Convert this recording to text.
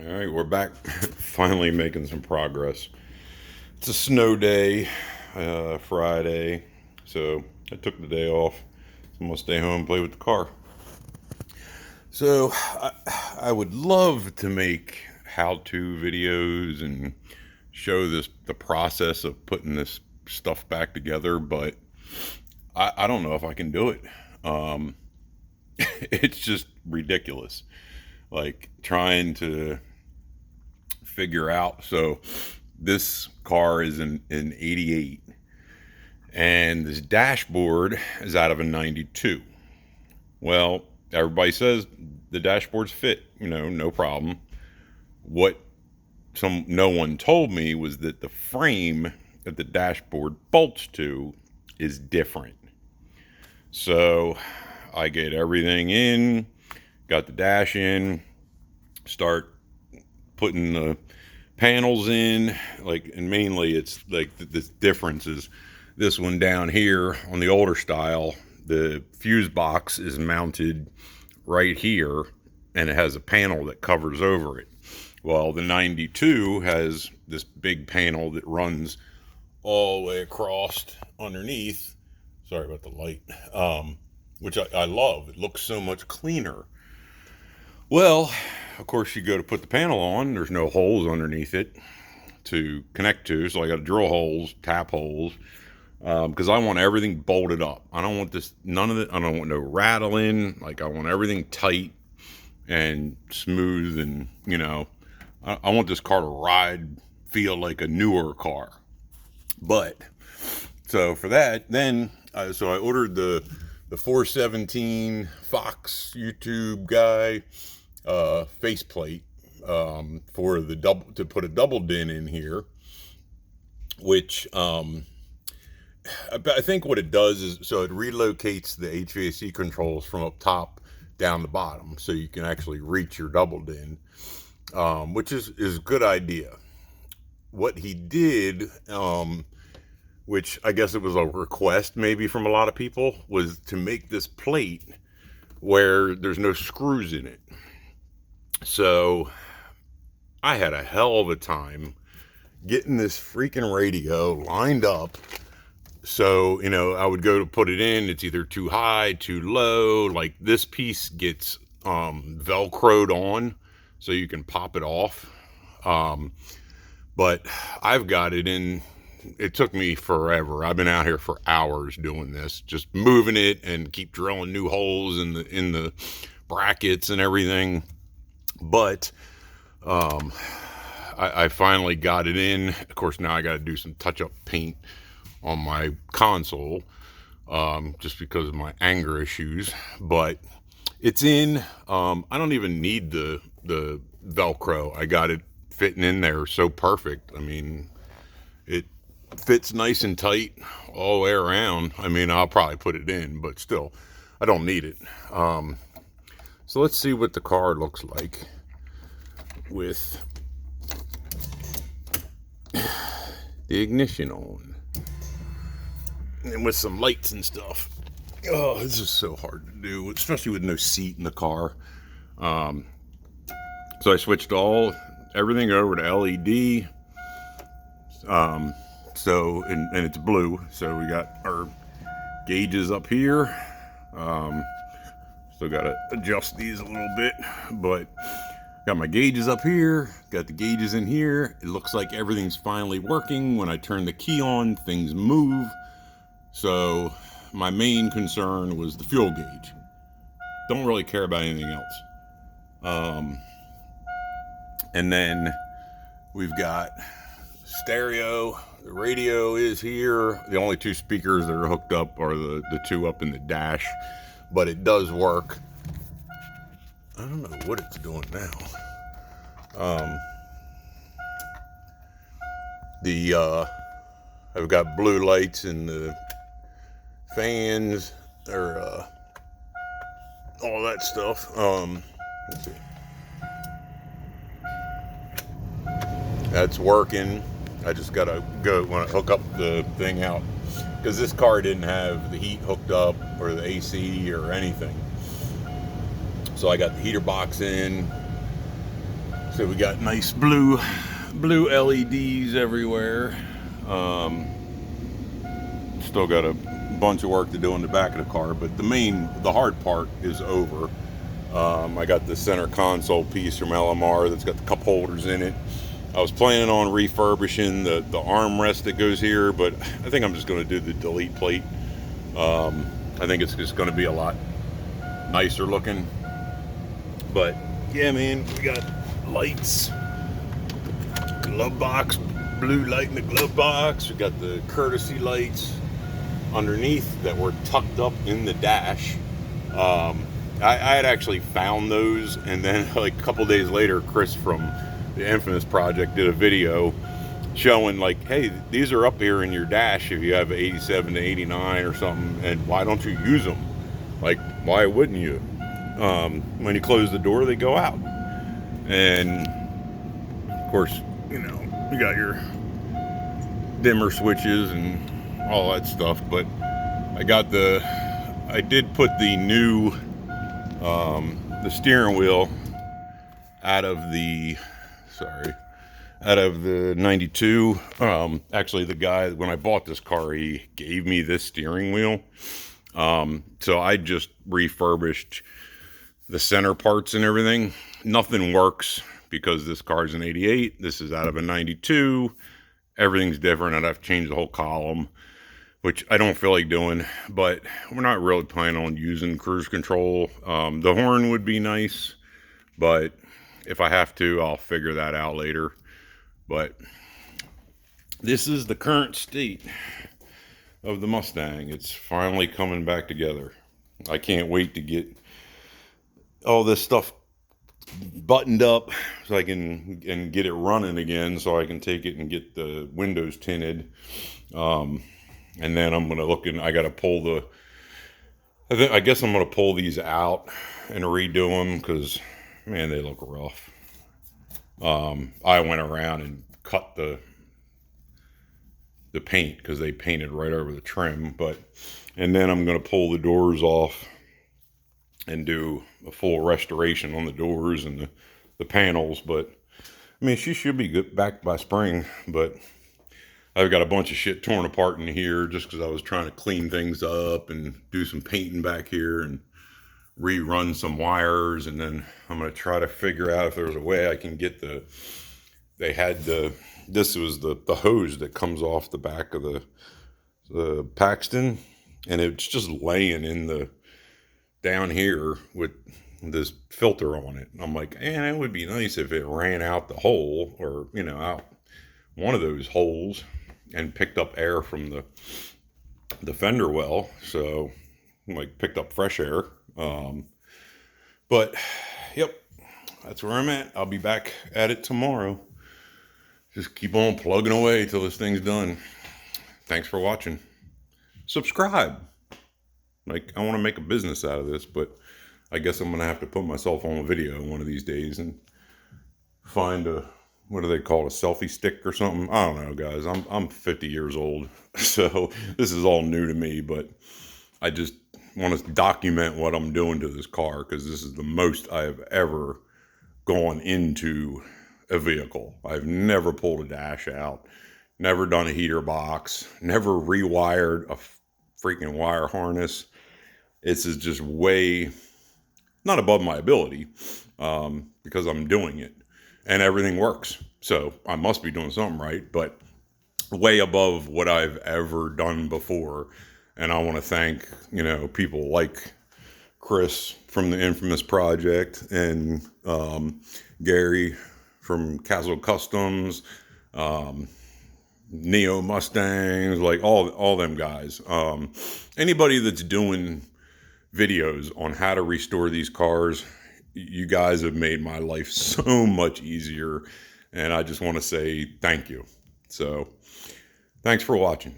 All right, we're back. Finally making some progress. It's a snow day, Friday, so I took the day off. I'm gonna stay home and play with the car. So I would love to make how-to videos and show the process of putting this stuff back together, but I don't know if I can do it. Um, it's just ridiculous. Like trying to figure out. So this car is in 88 and this dashboard is out of a 92. Well, everybody says the dashboard's fit, no problem. What no one told me was that the frame that the dashboard bolts to is different. So I get everything in, got the dash in, start putting the panels in, and mainly it's like the difference is this one down here on the older style, the fuse box is mounted right here and it has a panel that covers over it. Well, the 92 has this big panel that runs all the way across underneath. Sorry about the light, which I love. It looks so much cleaner. Well, of course, you go to put the panel on, there's no holes underneath it to connect to, so I got to drill holes, tap holes, because I want everything bolted up. I don't want none of it, I don't want no rattling. I want everything tight and smooth, and I want this car to feel like a newer car. But so for that, then so I ordered the 417 Fox YouTube guy faceplate for the to put a double din in here, which I think what it does is, so it relocates the HVAC controls from up top down the bottom, so you can actually reach your double din, which is a good idea. What he did, which I guess it was a request maybe from a lot of people, was to make this plate where there's no screws in it. So I had a hell of a time getting this freaking radio lined up. So, I would go to put it in, it's either too high, too low. Like this piece gets velcroed on so you can pop it off. But I've got it in. It took me forever. I've been out here for hours doing this, just moving it and keep drilling new holes in the brackets and everything. But I finally got it in. Of course, now I got to do some touch-up paint on my console, just because of my anger issues. But it's in. I don't even need the Velcro. I got it fitting in there so perfect. I mean, it fits nice and tight all the way around. I mean, I'll probably put it in, but still, I don't need it. So let's see what the car looks like with the ignition on and with some lights and stuff. Oh, this is so hard to do, especially with no seat in the car. So I switched everything over to LED. So, and it's blue. So we got our gauges up here. Still got to adjust these a little bit, but got my gauges up here, got the gauges in here. It looks like everything's finally working. When I turn the key on, things move. So my main concern was the fuel gauge. Don't really care about anything else. And then we've got stereo. The radio is here. The only two speakers that are hooked up are the two up in the dash, but it does work. I don't know what it's doing now. I've got blue lights and the fans, or all that stuff. Let's see. That's working. I just gotta go when I hook up the thing out, because this car didn't have the heat hooked up or the AC or anything. So I got the heater box in, So we got nice blue LEDs everywhere. Still got a bunch of work to do in the back of the car, but the hard part is over. I got the center console piece from LMR that's got the cup holders in it. I was planning on refurbishing the armrest that goes here, but I think I'm just going to do the delete plate. I think it's just going to be a lot nicer looking. But yeah, man, we got lights, glove box, blue light in the glove box. We got the courtesy lights underneath that were tucked up in the dash. I had actually found those, and then like a couple days later, Chris from the Infamous Project did a video showing like, hey, these are up here in your dash if you have 87 to 89 or something, and why don't you use them? Like, why wouldn't you? When you close the door, they go out. And of course, you got your dimmer switches and all that stuff, but I did put the new the steering wheel out of the 92. Actually, the guy, when I bought this car, he gave me this steering wheel. So I just refurbished the center parts and everything. Nothing works because this car's an 88. This is out of a 92. Everything's different. I'd have to change the whole column, which I don't feel like doing, but we're not really planning on using cruise control. The horn would be nice, but if I have to, I'll figure that out later. But this is the current state of the Mustang. It's finally coming back together. I can't wait to get all this stuff buttoned up so I can get it running again, so I can take it and get the windows tinted. And then I'm gonna I gotta pull I guess I'm gonna pull these out and redo them because, man, they look rough. I went around and cut the paint because they painted right over the trim, and then I'm gonna pull the doors off and do a full restoration on the doors and the panels. But I mean, she should be good back by spring, but I've got a bunch of shit torn apart in here just because I was trying to clean things up and do some painting back here and rerun some wires. And then I'm going to try to figure out if there's a way I can get this was the hose that comes off the back of the Paxton, and it's just laying down here with this filter on it. I'm like, man, it would be nice if it ran out the hole, or, out one of those holes and picked up air from the fender well. So like picked up fresh air. But yep, that's where I'm at. I'll be back at it tomorrow. Just keep on plugging away till this thing's done. Thanks for watching. Subscribe. Like, I want to make a business out of this, but I guess I'm going to have to put myself on a video one of these days and find what do they call it, a selfie stick or something? I don't know, guys. I'm 50 years old, so this is all new to me, but I just want to document what I'm doing to this car because this is the most I've ever gone into a vehicle. I've never pulled a dash out, never done a heater box, never rewired a freaking wire harness. This is just way not above my ability, because I'm doing it and everything works. So I must be doing something right, but way above what I've ever done before. And I want to thank, people like Chris from the Infamous Project and Gary from Castle Customs, Neo Mustangs, like all them guys. Anybody that's doing videos on how to restore these cars, you guys have made my life so much easier, and I just want to say thank you. So thanks for watching.